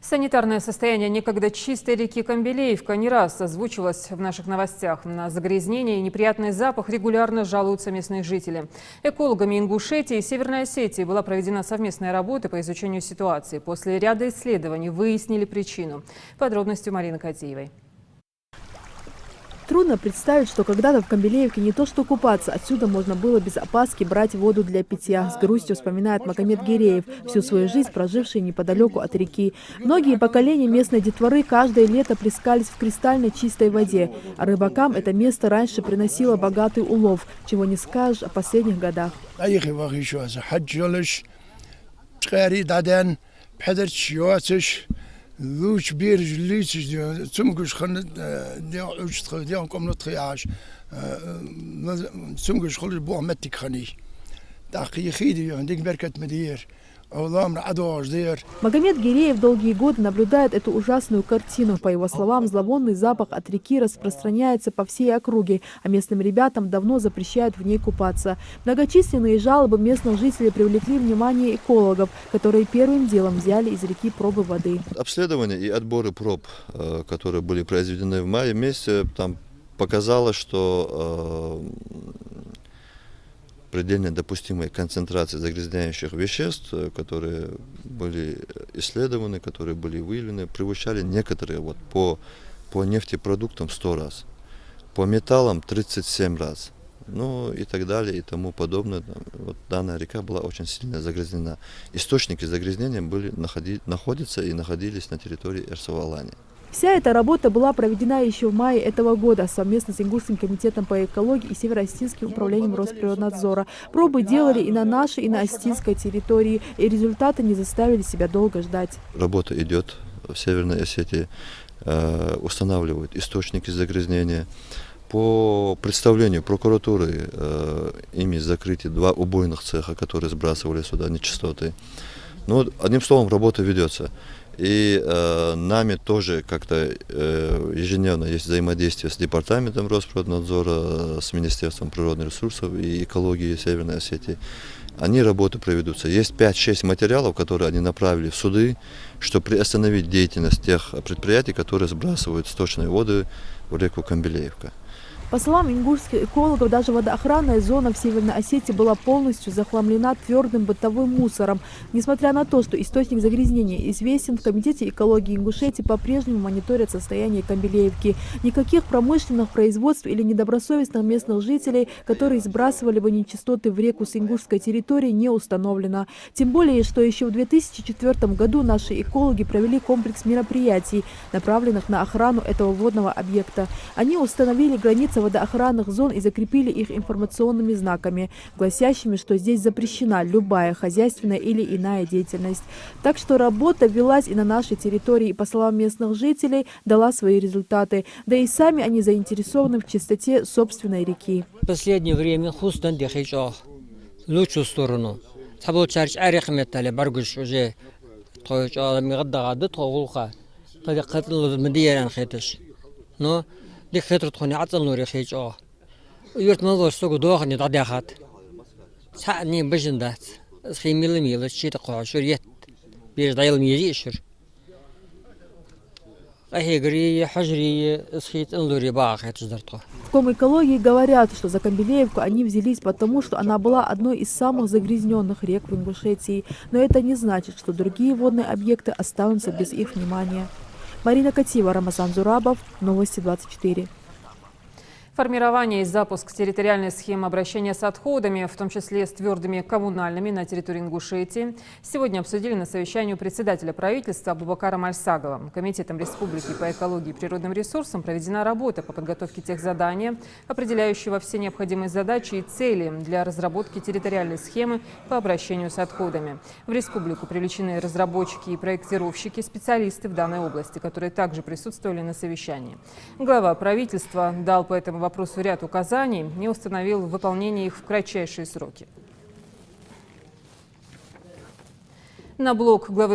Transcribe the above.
Санитарное состояние некогда чистой реки Камбелеевка не раз озвучивалось в наших новостях. На загрязнение и неприятный запах регулярно жалуются местные жители. Экологами Ингушетии и Северной Осетии была проведена совместная работа по изучению ситуации. После ряда исследований выяснили причину. Подробности у Марины Котеевой. Трудно представить, что когда-то в Камбелеевке не то что купаться, отсюда можно было без опаски брать воду для питья. С грустью вспоминает Магомед Гиреев, всю свою жизнь проживший неподалеку от реки. Многие поколения местной детворы каждое лето плескались в кристально чистой воде. А рыбакам это место раньше приносило богатый улов, чего не скажешь о последних годах. لوش بيرج ليش تمقش خن ديعوش ديعهم كم نطيعش تمقش خلص بوع متك خني تحقي خيدي عندك بركة مدير. Магомед Гиреев долгие годы наблюдает эту ужасную картину. По его словам, зловонный запах от реки распространяется по всей округе, а местным ребятам давно запрещают в ней купаться. Многочисленные жалобы местных жителей привлекли внимание экологов, которые первым делом взяли из реки пробы воды. Обследования и отборы проб, которые были произведены в мае месяце, там показало, что предельно допустимой концентрации загрязняющих веществ, которые были исследованы, которые были выявлены, превышали некоторые по нефтепродуктам 100 раз, по металлам 37 раз, ну и так далее и тому подобное. Вот данная река была очень сильно загрязнена. Источники загрязнения находятся и находились на территории Эрсу-Алани. Вся эта работа была проведена еще в мае этого года совместно с Ингушским комитетом по экологии и Северо-Осетинским управлением Росприроднадзора. Пробы делали и на нашей, и на осетинской территории, и результаты не заставили себя долго ждать. Работа идет в Северной Осетии, устанавливают источники загрязнения. По представлению прокуратуры ими закрыты 2 убойных цеха, которые сбрасывали сюда нечистоты. Ну, одним словом, работа ведется. И нами тоже как-то ежедневно есть взаимодействие с департаментом Росприроднадзора, с Министерством природных ресурсов и экологии Северной Осетии. Они работы проведутся. Есть 5-6 материалов, которые они направили в суды, чтобы приостановить деятельность тех предприятий, которые сбрасывают сточные воды в реку Камбелеевка. По словам ингушских экологов, даже водоохранная зона в Северной Осетии была полностью захламлена твердым бытовым мусором. Несмотря на то, что источник загрязнения известен, в Комитете экологии Ингушетии по-прежнему мониторят состояние Камбелеевки. Никаких промышленных производств или недобросовестных местных жителей, которые сбрасывали бы нечистоты в реку с ингушской территории, не установлено. Тем более, что еще в 2004 году наши экологи провели комплекс мероприятий, направленных на охрану этого водного объекта. Они установили границы водоохранных зон и закрепили их информационными знаками, гласящими, что здесь запрещена любая хозяйственная или иная деятельность. Так что работа велась и на нашей территории, и, по словам местных жителей, дала свои результаты. Да и сами они заинтересованы в чистоте собственной реки. В последнее время хустан дехичо лучшую сторону. Сабол чарч арих металле баргуш уже тойчо мигадагады тогулха. Тади катыл медияран хетеш. Но دكتور تخوني عطل نوري خيجوا يرت نظر سوق دوغني ضداخات سعني بجندات خي ميل شي تقع شريت بير ضايل ميجي شر اهي غري حجري سخيت انظري باخ تزدرتو. В Комэкологии говорят, что за Камбелеевку они взялись потому, что она была одной из самых загрязненных рек в Ингушетии. Но это не значит, что другие водные объекты останутся без их внимания. Марина Котеева, Рамазан Зурабов, Новости 24. Формирование и запуск территориальной схемы обращения с отходами, в том числе с твердыми коммунальными на территории Ингушетии, сегодня обсудили на совещании у председателя правительства Абубакара Мальсагова. Комитетом Республики по экологии и природным ресурсам проведена работа по подготовке тех задания, определяющего все необходимые задачи и цели для разработки территориальной схемы по обращению с отходами. В республику привлечены разработчики и проектировщики, специалисты в данной области, которые также присутствовали на совещании. Глава правительства дал по этому вопросу ряд указаний и установил выполнение их в кратчайшие сроки. На блог главы